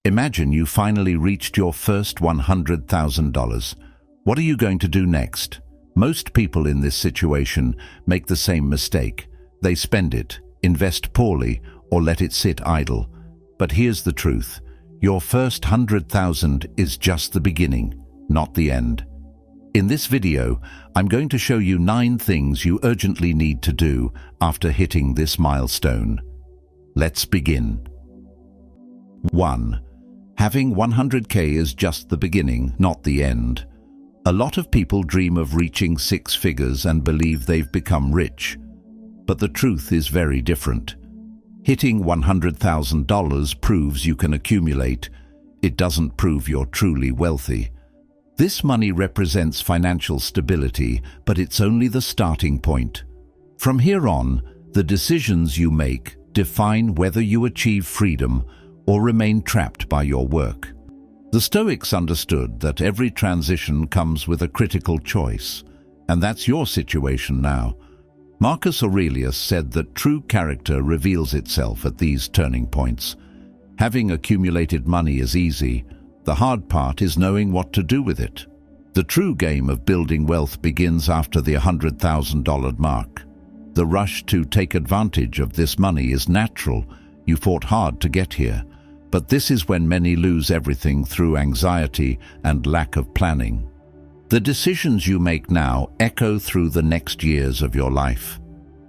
Imagine you finally reached your first $100,000. What are you going to do next? Most people in this situation make the same mistake. They spend it, invest poorly, or let it sit idle. But here's the truth. Your first 100,000 is just the beginning, not the end. In this video, I'm going to show you 9 things you urgently need to do after hitting this milestone. Let's begin. 1. Having 100K is just the beginning, not the end. A lot of people dream of reaching 6 figures and believe they've become rich. But the truth is very different. Hitting $100,000 proves you can accumulate. It doesn't prove you're truly wealthy. This money represents financial stability, but it's only the starting point. From here on, the decisions you make define whether you achieve freedom or remain trapped by your work. The Stoics understood that every transition comes with a critical choice, and that's your situation now. Marcus Aurelius said that true character reveals itself at these turning points. Having accumulated money is easy. The hard part is knowing what to do with it. The true game of building wealth begins after the $100,000 mark. The rush to take advantage of this money is natural. You fought hard to get here. But this is when many lose everything through anxiety and lack of planning. The decisions you make now echo through the next years of your life.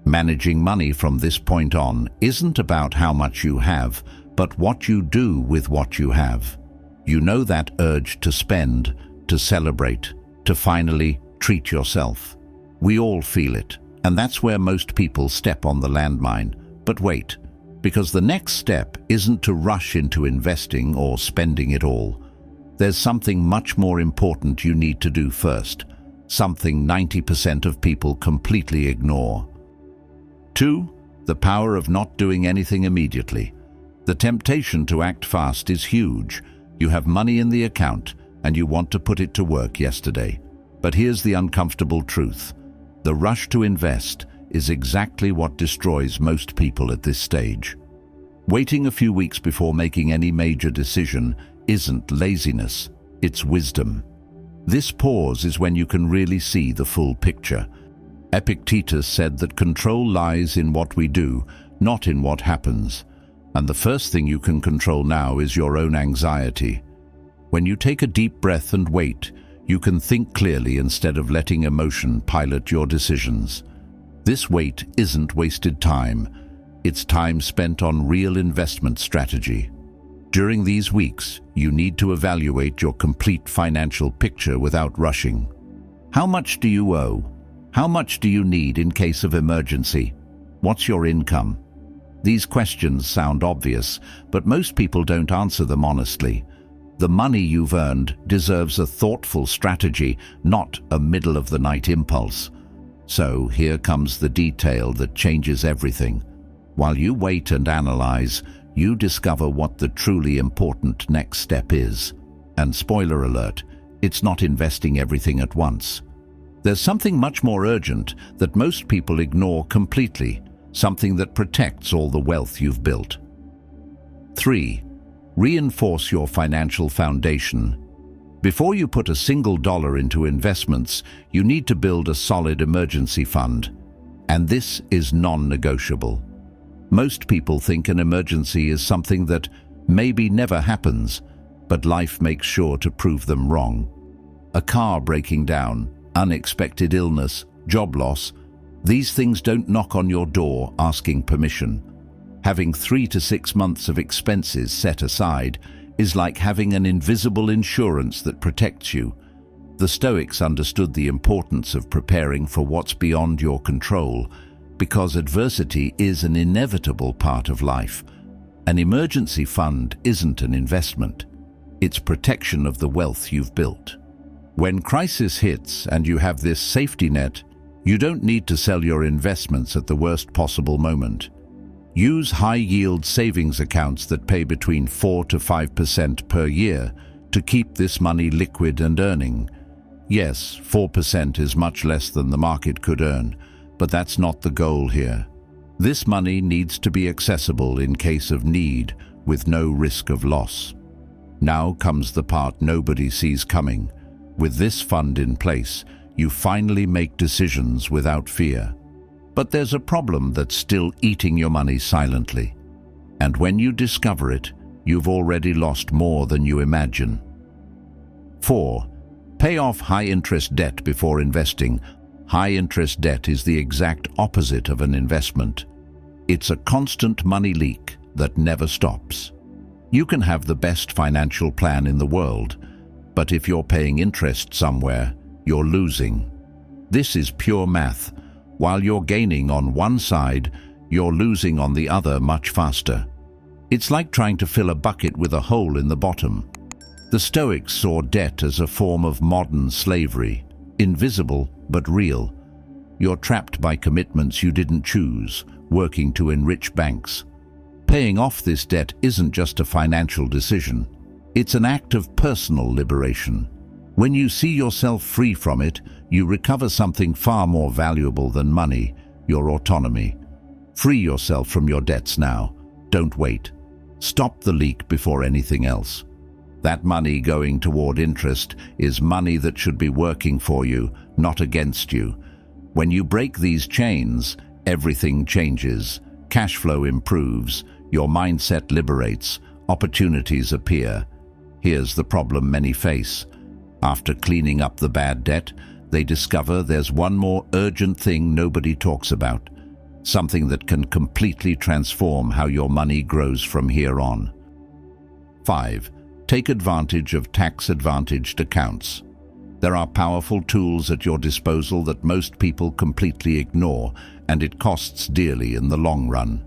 Managing money from this point on isn't about how much you have, but what you do with what you have. You know that urge to spend, to celebrate, to finally treat yourself. We all feel it, and that's where most people step on the landmine. But wait, because the next step isn't to rush into investing or spending it all. There's something much more important you need to do first, something 90% of people completely ignore. 2. The power of not doing anything immediately. The temptation to act fast is huge. You have money in the account and you want to put it to work yesterday. But here's the uncomfortable truth. The rush to invest is exactly what destroys most people at this stage. Waiting a few weeks before making any major decision isn't laziness, it's wisdom. This pause is when you can really see the full picture. Epictetus said that control lies in what we do, not in what happens. And the first thing you can control now is your own anxiety. When you take a deep breath and wait, you can think clearly instead of letting emotion pilot your decisions. This wait isn't wasted time. It's time spent on real investment strategy. During these weeks, you need to evaluate your complete financial picture without rushing. How much do you owe? How much do you need in case of emergency? What's your income? These questions sound obvious, but most people don't answer them honestly. The money you've earned deserves a thoughtful strategy, not a middle-of-the-night impulse. So here comes the detail that changes everything. While you wait and analyze, you discover what the truly important next step is. And spoiler alert, it's not investing everything at once. There's something much more urgent that most people ignore completely, something that protects all the wealth you've built. 3. Reinforce your financial foundation. Before you put a single dollar into investments, you need to build a solid emergency fund. And this is non-negotiable. Most people think an emergency is something that maybe never happens, but life makes sure to prove them wrong. A car breaking down, unexpected illness, job loss, these things don't knock on your door asking permission. Having 3 to 6 months of expenses set aside is like having an invisible insurance that protects you. The Stoics understood the importance of preparing for what's beyond your control, because adversity is an inevitable part of life. An emergency fund isn't an investment. It's protection of the wealth you've built. When crisis hits and you have this safety net, you don't need to sell your investments at the worst possible moment. Use high-yield savings accounts that pay between 4 to 5% per year to keep this money liquid and earning. Yes, 4% is much less than the market could earn, but that's not the goal here. This money needs to be accessible in case of need with no risk of loss. Now comes the part nobody sees coming. With this fund in place, you finally make decisions without fear. But there's a problem that's still eating your money silently. And when you discover it, you've already lost more than you imagine. 4. Pay off high-interest debt before investing. High-interest debt is the exact opposite of an investment. It's a constant money leak that never stops. You can have the best financial plan in the world, but if you're paying interest somewhere, you're losing. This is pure math. While you're gaining on one side, you're losing on the other much faster. It's like trying to fill a bucket with a hole in the bottom. The Stoics saw debt as a form of modern slavery, invisible but real. You're trapped by commitments you didn't choose, working to enrich banks. Paying off this debt isn't just a financial decision. It's an act of personal liberation. When you see yourself free from it, you recover something far more valuable than money, your autonomy. Free yourself from your debts now. Don't wait. Stop the leak before anything else. That money going toward interest is money that should be working for you, not against you. When you break these chains, everything changes. Cash flow improves, your mindset liberates, opportunities appear. Here's the problem many face. After cleaning up the bad debt, they discover there's one more urgent thing nobody talks about. Something that can completely transform how your money grows from here on. 5. Take advantage of tax-advantaged accounts. There are powerful tools at your disposal that most people completely ignore, and it costs dearly in the long run.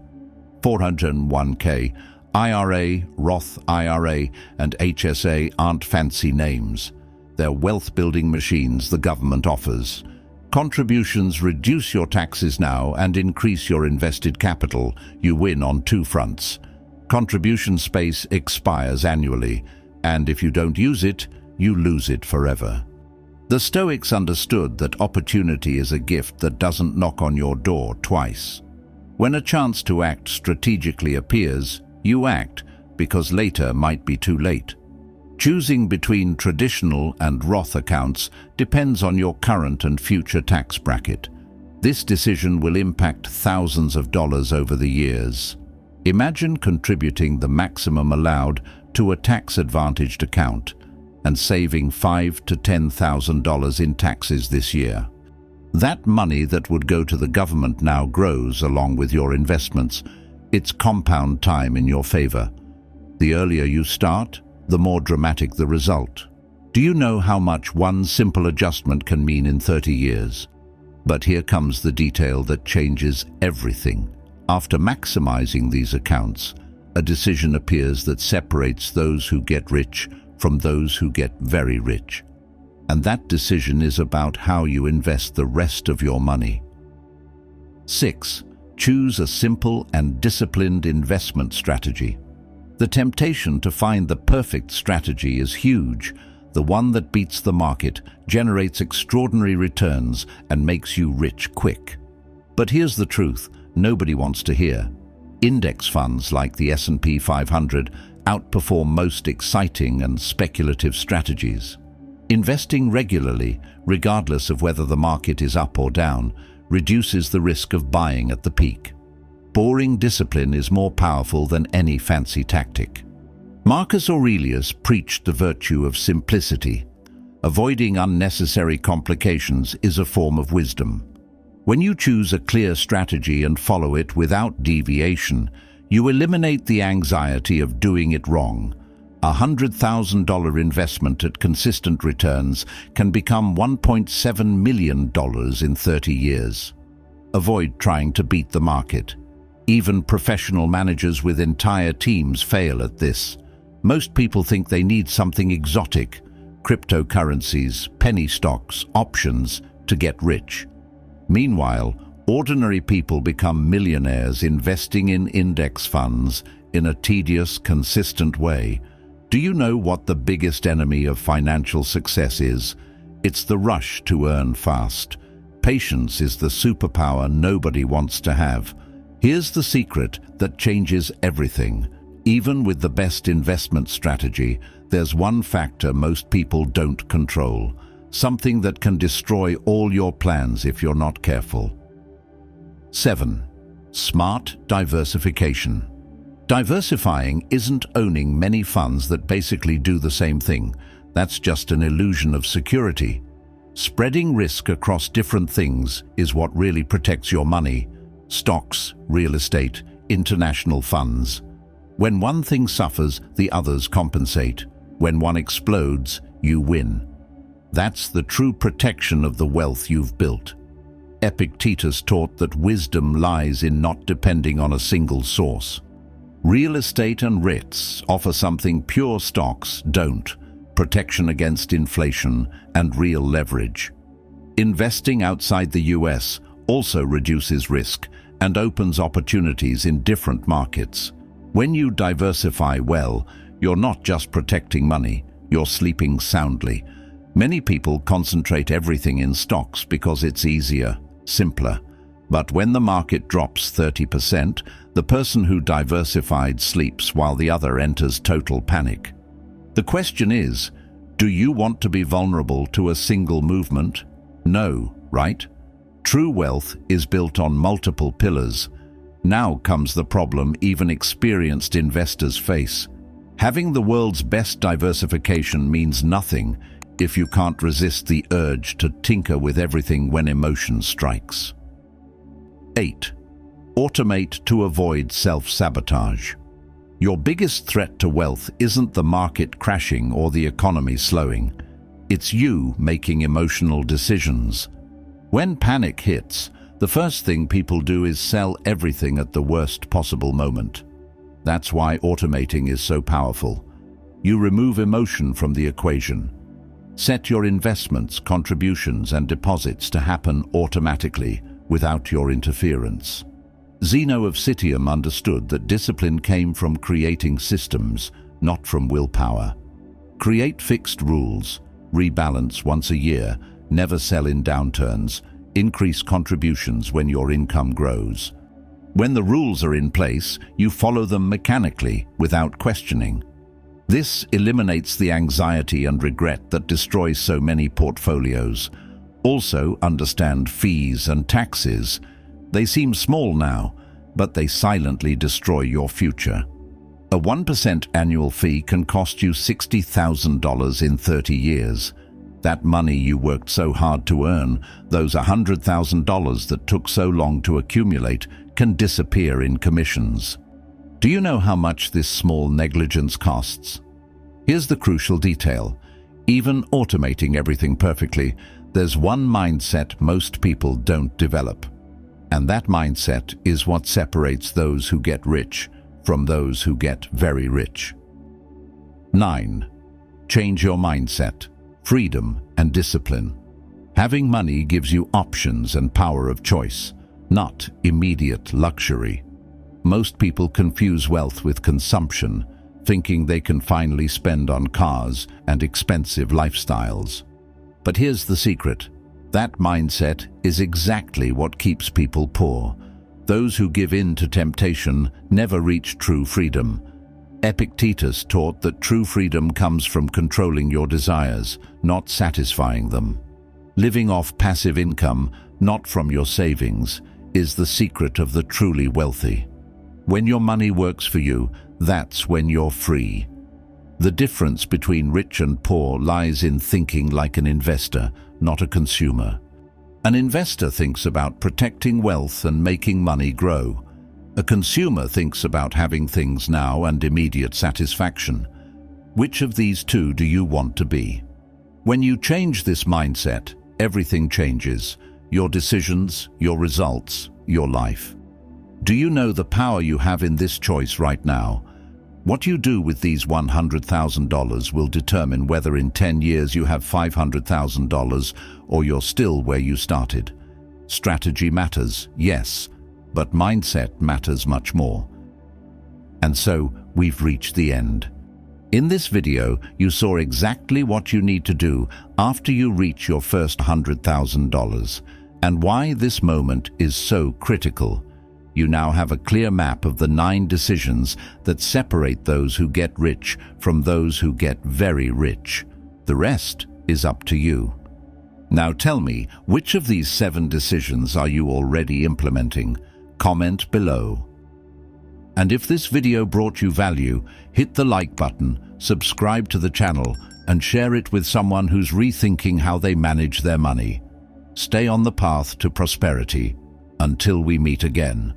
401k, IRA, Roth IRA, and HSA aren't fancy names. They're wealth-building machines the government offers. Contributions reduce your taxes now and increase your invested capital. You win on two fronts. Contribution space expires annually, and if you don't use it, you lose it forever. The Stoics understood that opportunity is a gift that doesn't knock on your door twice. When a chance to act strategically appears, you act, because later might be too late. Choosing between traditional and Roth accounts depends on your current and future tax bracket. This decision will impact thousands of dollars over the years. Imagine contributing the maximum allowed to a tax-advantaged account and saving $5,000 to $10,000 in taxes this year. That money that would go to the government now grows along with your investments. It's compound time in your favor. The earlier you start, the more dramatic the result. Do you know how much one simple adjustment can mean in 30 years? But here comes the detail that changes everything. After maximizing these accounts, a decision appears that separates those who get rich from those who get very rich. And that decision is about how you invest the rest of your money. 6. Choose a simple and disciplined investment strategy. The temptation to find the perfect strategy is huge. The one that beats the market, generates extraordinary returns, and makes you rich quick. But here's the truth nobody wants to hear. Index funds like the S&P 500 outperform most exciting and speculative strategies. Investing regularly, regardless of whether the market is up or down, reduces the risk of buying at the peak. Boring discipline is more powerful than any fancy tactic. Marcus Aurelius preached the virtue of simplicity. Avoiding unnecessary complications is a form of wisdom. When you choose a clear strategy and follow it without deviation, you eliminate the anxiety of doing it wrong. A $100,000 investment at consistent returns can become $1.7 million in 30 years. Avoid trying to beat the market. Even professional managers with entire teams fail at this. Most people think they need something exotic, cryptocurrencies, penny stocks, options, to get rich. Meanwhile, ordinary people become millionaires investing in index funds in a tedious, consistent way. Do you know what the biggest enemy of financial success is? It's the rush to earn fast. Patience is the superpower nobody wants to have. Here's the secret that changes everything. Even with the best investment strategy, there's one factor most people don't control, something that can destroy all your plans if you're not careful. 7. Smart diversification. Diversifying isn't owning many funds that basically do the same thing. That's just an illusion of security. Spreading risk across different things is what really protects your money. Stocks, real estate, international funds. When one thing suffers, the others compensate. When one explodes, you win. That's the true protection of the wealth you've built. Epictetus taught that wisdom lies in not depending on a single source. Real estate and REITs offer something pure stocks don't: protection against inflation and real leverage. Investing outside the US also reduces risk and opens opportunities in different markets. When you diversify well, you're not just protecting money, you're sleeping soundly. Many people concentrate everything in stocks because it's easier, simpler. But when the market drops 30%, the person who diversified sleeps while the other enters total panic. The question is, do you want to be vulnerable to a single movement? No, right? True wealth is built on multiple pillars. Now comes the problem even experienced investors face. Having the world's best diversification means nothing if you can't resist the urge to tinker with everything when emotion strikes. 8. Automate to avoid self-sabotage. Your biggest threat to wealth isn't the market crashing or the economy slowing. It's you making emotional decisions. When panic hits, the first thing people do is sell everything at the worst possible moment. That's why automating is so powerful. You remove emotion from the equation. Set your investments, contributions, and deposits to happen automatically without your interference. Zeno of Citium understood that discipline came from creating systems, not from willpower. Create fixed rules, rebalance once a year, never sell in downturns, increase contributions when your income grows. When the rules are in place, you follow them mechanically, without questioning. This eliminates the anxiety and regret that destroys so many portfolios. Also, understand fees and taxes. They seem small now, but they silently destroy your future. A 1% annual fee can cost you $60,000 in 30 years. That money you worked so hard to earn, those $100,000 that took so long to accumulate, can disappear in commissions. Do you know how much this small negligence costs? Here's the crucial detail. Even automating everything perfectly, there's one mindset most people don't develop. And that mindset is what separates those who get rich from those who get very rich. 9. Change your mindset, freedom, and discipline. Having money gives you options and power of choice, not immediate luxury. Most people confuse wealth with consumption, thinking they can finally spend on cars and expensive lifestyles. But here's the secret. That mindset is exactly what keeps people poor. Those who give in to temptation never reach true freedom. Epictetus taught that true freedom comes from controlling your desires, not satisfying them. Living off passive income, not from your savings, is the secret of the truly wealthy. When your money works for you, that's when you're free. The difference between rich and poor lies in thinking like an investor, not a consumer. An investor thinks about protecting wealth and making money grow. A consumer thinks about having things now and immediate satisfaction. Which of these two do you want to be? When you change this mindset, everything changes. Your decisions, your results, your life. Do you know the power you have in this choice right now? What you do with these $100,000 will determine whether in 10 years you have $500,000 or you're still where you started. Strategy matters, yes, but mindset matters much more. And so, we've reached the end. In this video, you saw exactly what you need to do after you reach your first $100,000 and why this moment is so critical. You now have a clear map of the 9 decisions that separate those who get rich from those who get very rich. The rest is up to you. Now tell me, which of these 7 decisions are you already implementing? Comment below. And if this video brought you value, hit the like button, subscribe to the channel, and share it with someone who's rethinking how they manage their money. Stay on the path to prosperity. Until we meet again.